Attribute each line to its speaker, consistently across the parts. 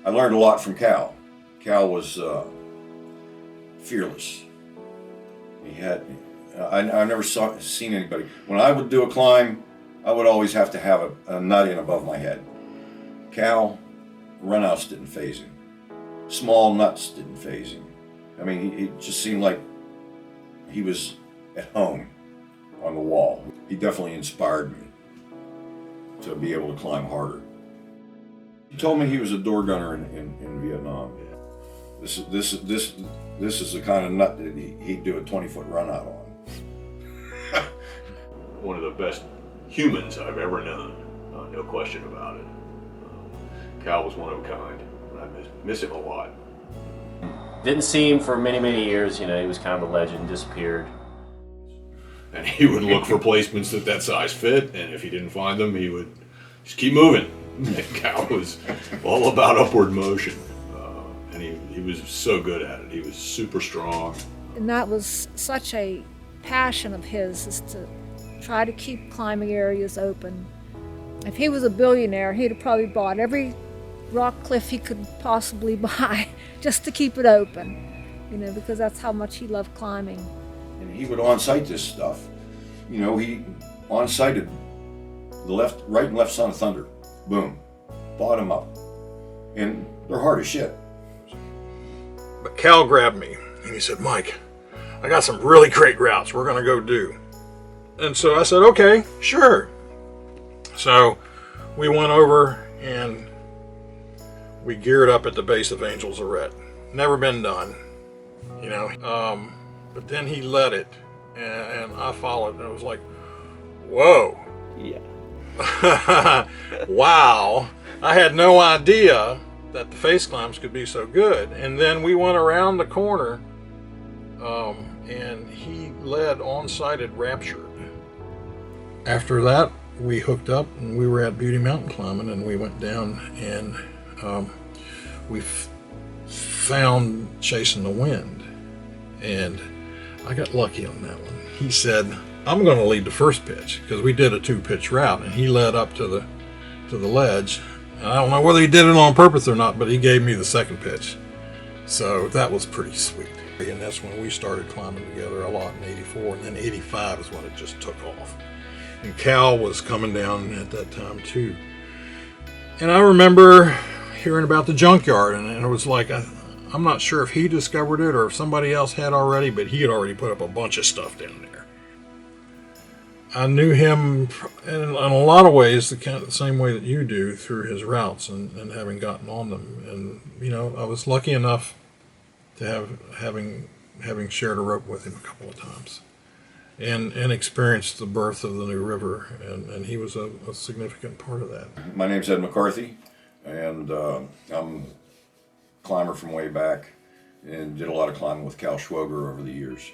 Speaker 1: I learned a lot from Cal. Cal was fearless. I've never seen anybody. When I would do a climb, I would always have to have a nut in above my head. Cal, runouts didn't faze him. Small nuts didn't faze him. I mean, it just seemed like he was at home on the wall. He definitely inspired me to be able to climb harder. He told me he was a door gunner in Vietnam. This is the kind of nut that he'd do a 20-foot run out on.
Speaker 2: One of the best humans I've ever known, no question about it. Cal was one of a kind. I miss him a lot.
Speaker 3: Didn't see him for many, many years. You know, he was kind of a legend, disappeared.
Speaker 2: And he would look for placements that size fit, and if he didn't find them, he would just keep moving. And Cal was all about upward motion, and he was so good at it. He was super strong.
Speaker 4: And that was such a passion of his, is to try to keep climbing areas open. If he was a billionaire, he'd have probably bought every rock cliff he could possibly buy just to keep it open, you know, because that's how much he loved climbing.
Speaker 1: And he would on-site this stuff. You know, he on-sited the right and left Son of Thunder. Boom. Bottom up. And they're hard as shit.
Speaker 5: But Cal grabbed me and he said, "Mike, I got some really great routes we're going to go do." And so I said, "Okay, sure." So we went over and we geared up at the base of Angel's Arret. Never been done, you know. But then he led it, and I followed, and it was like, whoa.
Speaker 3: Yeah.
Speaker 5: Wow. I had no idea that the face climbs could be so good. And then we went around the corner, and he led on-sighted Raptured. After that, we hooked up, and we were at Beauty Mountain climbing, and we went down, and we found Chasing the Wind, and I got lucky on that one. He said, "I'm going to lead the first pitch," because we did a 2-pitch route, and he led up to the ledge. And I don't know whether he did it on purpose or not, but he gave me the second pitch, so that was pretty sweet. And that's when we started climbing together a lot in '84, and then '85 is when it just took off. And Cal was coming down at that time too. And I remember hearing about the junkyard, and it was like, I'm not sure if he discovered it or if somebody else had already, but he had already put up a bunch of stuff down there. I knew him in a lot of ways the same way that you do, through his routes and having gotten on them. And, you know, I was lucky enough to having shared a rope with him a couple of times and experienced the birth of the New River, and he was a significant part of that.
Speaker 1: My name's Ed McCarthy, and I'm a climber from way back and did a lot of climbing with Cal Swoager over the years.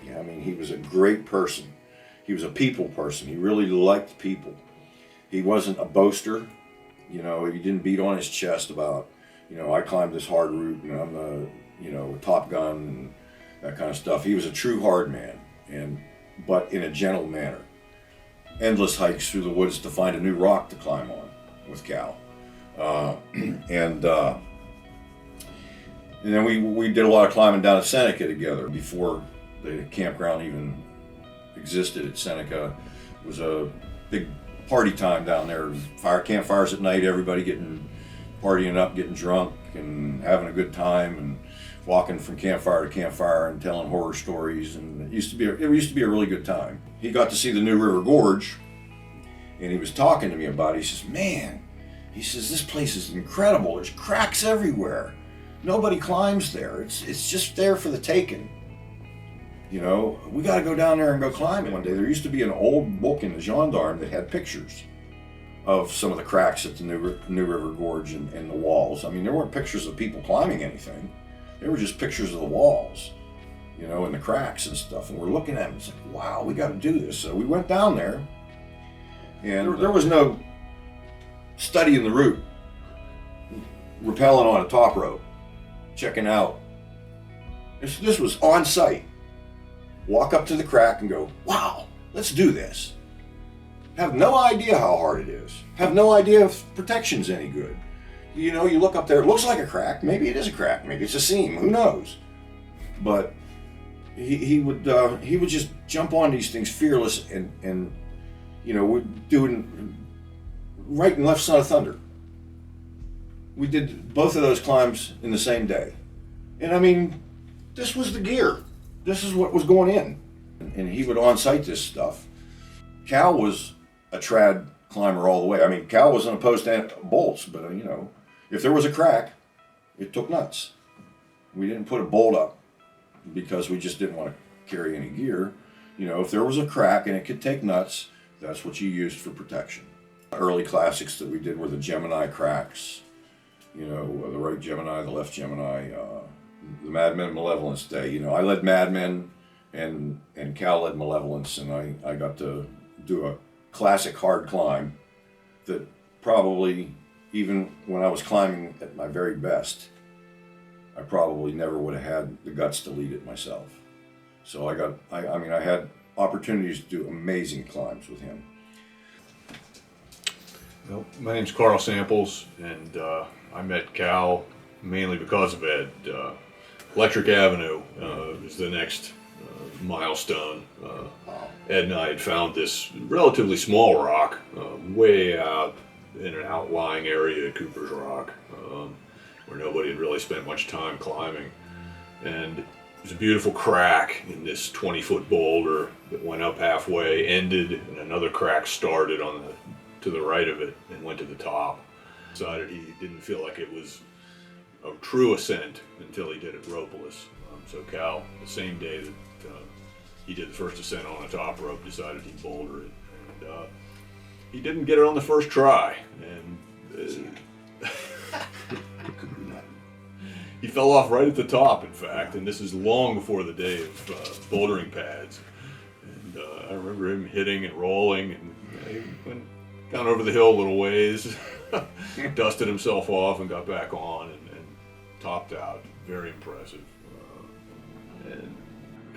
Speaker 1: Yeah, I mean, he was a great person. He was a people person. He really liked people. He wasn't a boaster. You know, he didn't beat on his chest about, you know, I climbed this hard route and I'm the, you know, Top Gun and that kind of stuff. He was a true hard man, but in a gentle manner. Endless hikes through the woods to find a new rock to climb on with Cal. And then we did a lot of climbing down at Seneca together before the campground even existed at Seneca. It was a big party time down there. Campfires at night, everybody partying up, getting drunk and having a good time and walking from campfire to campfire and telling horror stories. And it used to be a really good time. He got to see the New River Gorge, and he was talking to me about it. He says, "Man," he says, "this place is incredible. There's cracks everywhere. Nobody climbs there. It's just there for the taking. You know, we got to go down there and go climb one day." There used to be an old book in the Gendarme that had pictures of some of the cracks at the New River Gorge and the walls. I mean, there weren't pictures of people climbing anything. They were just pictures of the walls, you know, and the cracks and stuff. And we're looking at them. It's like, wow, we got to do this. So we went down there, and there was no studying the route, rappelling on a top rope, checking out. This was on site. Walk up to the crack and go, wow, let's do this. Have no idea how hard it is. Have no idea if protection's any good. You know, you look up there, it looks like a crack. Maybe it is a crack. Maybe it's a seam. Who knows? But he would just jump on these things fearless, and you know, we're doing right and left Son of Thunder. We did both of those climbs in the same day. And I mean, this was the gear. This is what was going in. And he would on-site this stuff. Cal was a trad climber all the way. I mean, Cal wasn't opposed to bolts, but you know, if there was a crack, it took nuts. We didn't put a bolt up because we just didn't want to carry any gear. You know, if there was a crack and it could take nuts, that's what you used for protection. Early classics that we did were the Gemini cracks. You know, the right Gemini, the left Gemini, the Madmen Malevolence Day. You know, I led Madmen and Cal led Malevolence, and I got to do a classic hard climb that probably, even when I was climbing at my very best, I probably never would have had the guts to lead it myself. So I had opportunities to do amazing climbs with him.
Speaker 2: Well, my name's Carl Samples, and I met Cal mainly because of Ed. Electric Avenue is the next milestone. Ed and I had found this relatively small rock way out in an outlying area at Cooper's Rock, where nobody had really spent much time climbing. And it was a beautiful crack in this 20-foot boulder that went up halfway, ended, and another crack started to the right of it and went to the top. Decided he didn't feel like it was a true ascent until he did it ropeless. So Cal, the same day that he did the first ascent on a top rope, decided he'd boulder it. And he didn't get it on the first try. And he fell off right at the top, in fact. And this is long before the day of bouldering pads. And I remember him hitting and rolling, and he went down over the hill a little ways, dusted himself off and got back on and topped out. Very impressive. And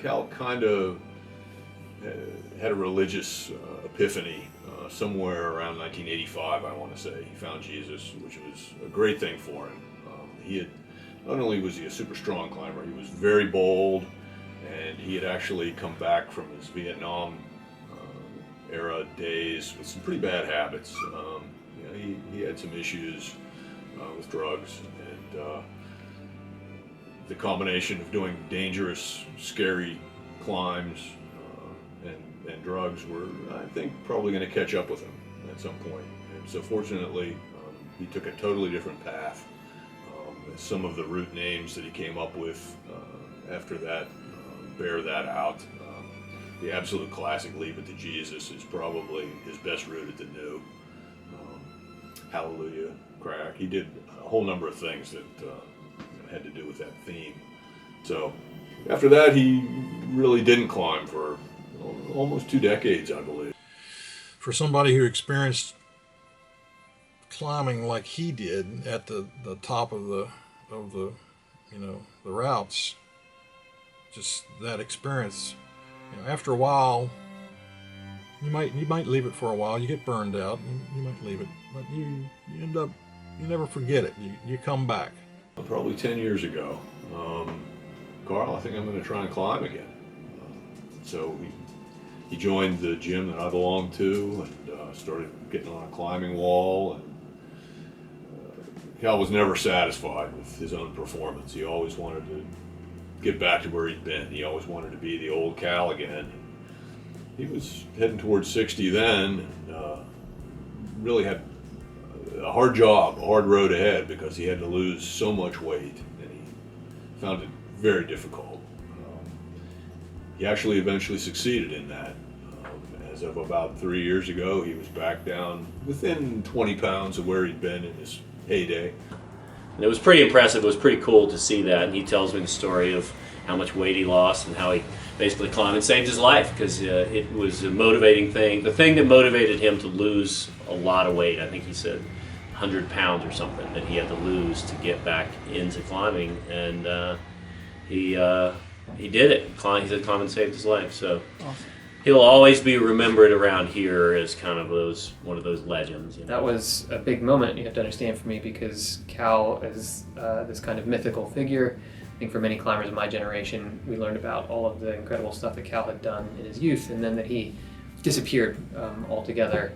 Speaker 2: Cal kind of had a religious epiphany somewhere around 1985, I want to say. He found Jesus, which was a great thing for him. Not only was he a super strong climber, he was very bold, and he had actually come back from his Vietnam era days with some pretty bad habits. You know, he had some issues with drugs, and the combination of doing dangerous, scary climbs and drugs were, I think, probably going to catch up with him at some point. And so fortunately, he took a totally different path. Some of the route names that he came up with after that bear that out. The absolute classic Leave It to Jesus is probably his best route at the New. Hallelujah crack. He did a whole number of things that had to do with that theme. So after that, he really didn't climb for almost 2 decades, I believe.
Speaker 5: For somebody who experienced climbing like he did at the top of the the routes, just that experience, after a while, you might leave it for a while. You get burned out, you might leave it, but you end up, you never forget it. You come back.
Speaker 2: Probably 10 years ago, Carl, I think I'm going to try and climb again. So he joined the gym that I belonged to and started getting on a climbing wall. And Cal was never satisfied with his own performance. He always wanted to get back to where he'd been. He always wanted to be the old Cal again. He was heading towards 60 then, and really had a hard job, a hard road ahead, because he had to lose so much weight, and he found it very difficult. He actually eventually succeeded in that. As of about 3 years ago, he was back down within 20 pounds of where he'd been in his heyday.
Speaker 3: And it was pretty impressive. It was pretty cool to see that. And he tells me the story of how much weight he lost and how he basically climbed and saved his life, because it was a motivating thing. The thing that motivated him to lose a lot of weight, I think he said 100 pounds or something, that he had to lose to get back into climbing. And he did it. He said climbing saved his life. So he'll always be remembered around here as kind of one of those legends. You know?
Speaker 6: That was a big moment, you have to understand, for me, because Cal is this kind of mythical figure. I think for many climbers of my generation, we learned about all of the incredible stuff that Cal had done in his youth, and then that he disappeared altogether,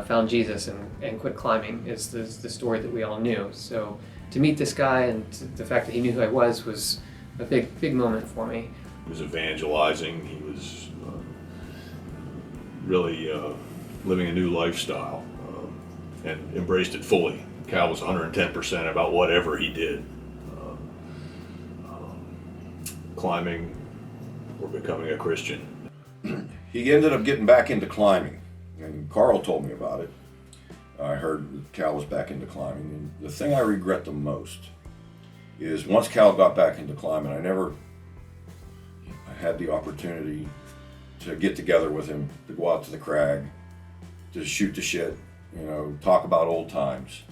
Speaker 6: found Jesus, and quit climbing is the story that we all knew. So to meet this guy and the fact that he knew who I was a big moment for me.
Speaker 2: He was evangelizing. He was really living a new lifestyle and embraced it fully. Cal was 110% about whatever he did. Climbing or becoming a Christian.
Speaker 1: He ended up getting back into climbing, and Carl told me about it. I heard that Cal was back into climbing, and the thing I regret the most is once Cal got back into climbing, I had the opportunity to get together with him, to go out to the crag, to shoot the shit, talk about old times.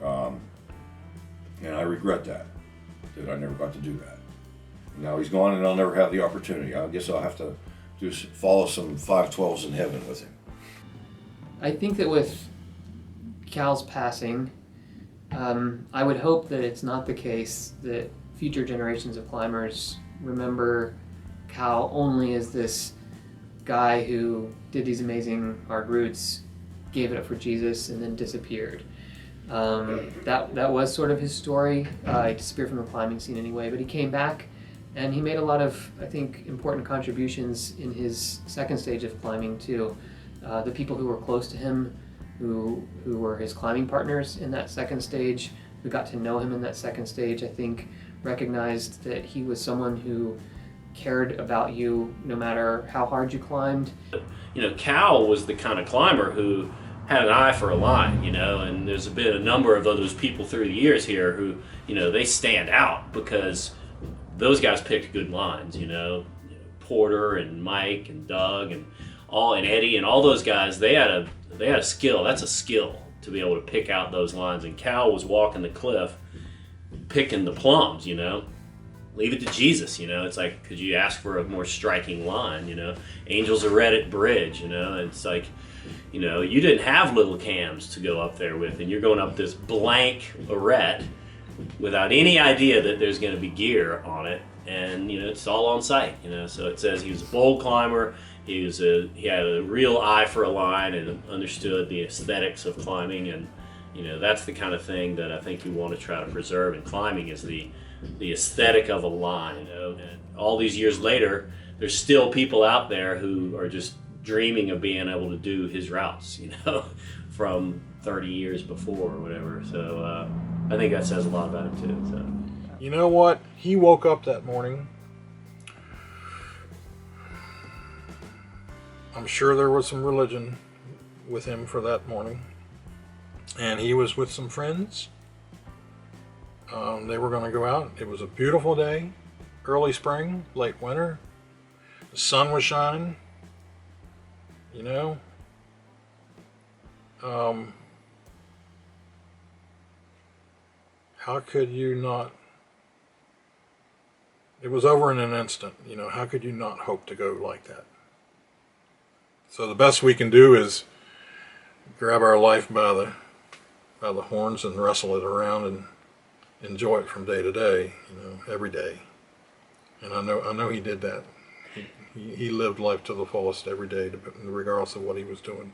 Speaker 1: And I regret that I never got to do that. Now he's gone and I'll never have the opportunity. I guess I'll have to follow some 512s in heaven with him.
Speaker 6: I think that with Cal's passing, I would hope that it's not the case that future generations of climbers remember Cal only as this guy who did these amazing hard routes, gave it up for Jesus, and then disappeared. That was sort of his story. He disappeared from the climbing scene anyway, but he came back. And he made a lot of, I think, important contributions in his second stage of climbing too. The people who were close to him, who were his climbing partners in that second stage, who got to know him in that second stage, I think recognized that he was someone who cared about you no matter how hard you climbed.
Speaker 3: Cal was the kind of climber who had an eye for a line, and there's been a number of those people through the years here who, they stand out because those guys picked good lines, Porter and Mike and Doug and Eddie and all those guys. They had a skill. That's a skill to be able to pick out those lines. And Cal was walking the cliff, picking the plums. Leave it to Jesus. It's like, could you ask for a more striking line? Angels are red at bridge. It's like, you didn't have little cams to go up there with, and you're going up this blank arete without any idea that there's going to be gear on it, and it's all on site. So it says he was a bold climber. He had a real eye for a line and understood the aesthetics of climbing, and that's the kind of thing that I think you want to try to preserve in climbing is the aesthetic of a line. And all these years later, there's still people out there who are just dreaming of being able to do his routes, from 30 years before or whatever. So I think that says a lot about him too. So.
Speaker 5: You know what? He woke up that morning. I'm sure there was some religion with him for that morning. And he was with some friends. They were going to go out. It was a beautiful day. Early spring, late winter. The sun was shining. How could you not? It was over in an instant. How could you not hope to go like that? So the best we can do is grab our life by the horns and wrestle it around and enjoy it from day to day, every day. And I know he did that. He lived life to the fullest every day, regardless of what he was doing.